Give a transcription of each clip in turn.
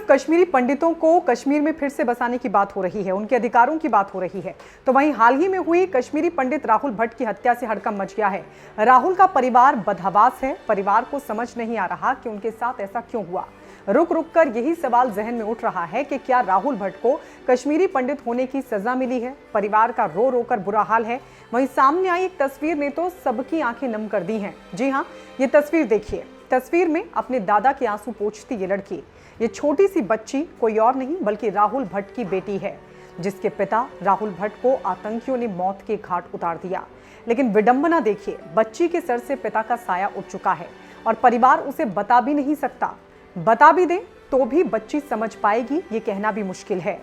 कश्मीरी पंडितों को कश्मीर में फिर से बसाने की बात हो रही है, उनके अधिकारों की बात हो रही है। तो वहीं हाल ही में हुई कश्मीरी पंडित राहुल भट्ट की हत्या से हड़कंप मच गया है। राहुल का परिवार बदहवास है। परिवार को समझ नहीं आ रहा कि उनके साथ ऐसा क्यों हुआ। रुक रुक कर यही सवाल जहन में उठ रहा है कि क्या राहुल भट्ट को कश्मीरी पंडित होने की सजा मिली है। परिवार का रो रो कर बुरा हाल है। वहीं सामने आई एक तस्वीर ने तो सबकी आंखें नम कर दी हैं। जी हाँ, ये तस्वीर देखिए। तस्वीर में अपने दादा के आंसू पोंछती ये लड़की, ये छोटी सी बच्ची कोई और नहीं बल्कि राहुल भट्ट की बेटी है, जिसके पिता राहुल भट्ट को आतंकियों ने मौत के घाट उतार दिया। लेकिन विडंबना देखिए, बच्ची के सर से पिता का साया उठ चुका है और परिवार उसे बता भी नहीं सकता। बता भी दे तो भी बच्ची समझ पाएगी, ये कहना भी मुश्किल है।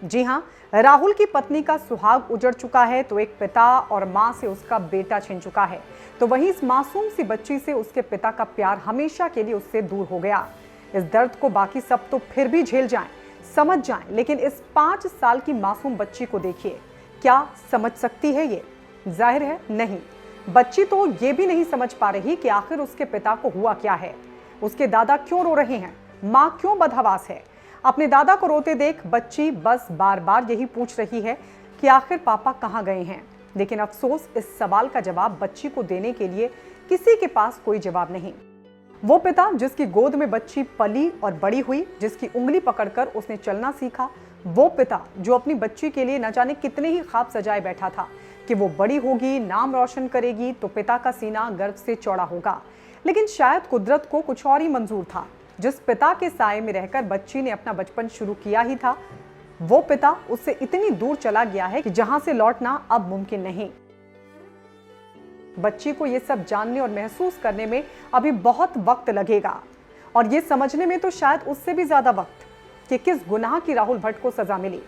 जी हाँ, राहुल की पत्नी का सुहाग उजड़ चुका है तो एक पिता और मां से उसका बेटा छिन चुका है। तो वहीं इस मासूम सी बच्ची से उसके पिता का प्यार हमेशा के लिए उससे दूर हो गया। इस दर्द को बाकी सब तो फिर भी झेल जाएं, समझ जाएं, लेकिन इस 5 साल की मासूम बच्ची को देखिए, क्या समझ सकती है ये? जाहिर है नहीं। बच्ची तो ये भी नहीं समझ पा रही कि आखिर उसके पिता को हुआ क्या है, उसके दादा क्यों रो रहे हैं, माँ क्यों बदहवास है। अपने दादा को रोते देख बच्ची बस बार बार यही पूछ रही है कि आखिर पापा कहाँ गए हैं। लेकिन अफसोस, इस सवाल का जवाब बच्ची को देने के लिए किसी के पास कोई जवाब नहीं। वो पिता जिसकी गोद में बच्ची पली और बड़ी हुई, जिसकी उंगली पकड़कर उसने चलना सीखा, वो पिता जो अपनी बच्ची के लिए न जाने कितने ही ख्वाब सजाए बैठा था कि वो बड़ी होगी, नाम रोशन करेगी तो पिता का सीना गर्व से चौड़ा होगा। लेकिन शायद कुदरत को कुछ और ही मंजूर था। जिस पिता के साए में रहकर बच्ची ने अपना बचपन शुरू किया ही था, वो पिता उससे इतनी दूर चला गया है कि जहां से लौटना अब मुमकिन नहीं। बच्ची को ये सब जानने और महसूस करने में अभी बहुत वक्त लगेगा और ये समझने में तो शायद उससे भी ज्यादा वक्त कि किस गुनाह की राहुल भट्ट को सजा मिली,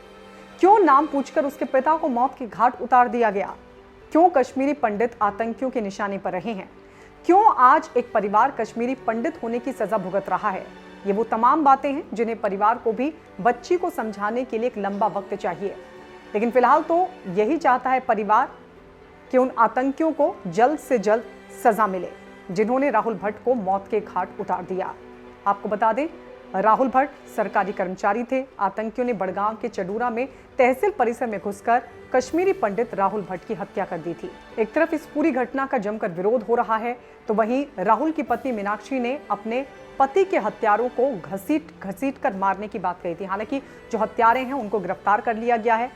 क्यों नाम पूछकर उसके पिता को मौत के घाट उतार दिया गया, क्यों कश्मीरी पंडित आतंकियों के निशाने पर रहे हैं, क्यों आज एक परिवार कश्मीरी पंडित होने की सजा भुगत रहा है। ये वो तमाम बातें हैं जिन्हें परिवार को भी बच्ची को समझाने के लिए एक लंबा वक्त चाहिए। लेकिन फिलहाल तो यही चाहता है परिवार कि उन आतंकियों को जल्द से जल्द सजा मिले जिन्होंने राहुल भट्ट को मौत के घाट उतार दिया। आपको बता दें, राहुल भट्ट सरकारी कर्मचारी थे। आतंकियों ने बड़गांव के चडूरा में तहसील परिसर में घुसकर कश्मीरी पंडित राहुल भट्ट की हत्या कर दी थी। एक तरफ इस पूरी घटना का जमकर विरोध हो रहा है तो वहीं राहुल की पत्नी मीनाक्षी ने अपने पति के हत्यारों को घसीट कर मारने की बात कही थी। हालांकि जो हत्यारे हैं उनको गिरफ्तार कर लिया गया है।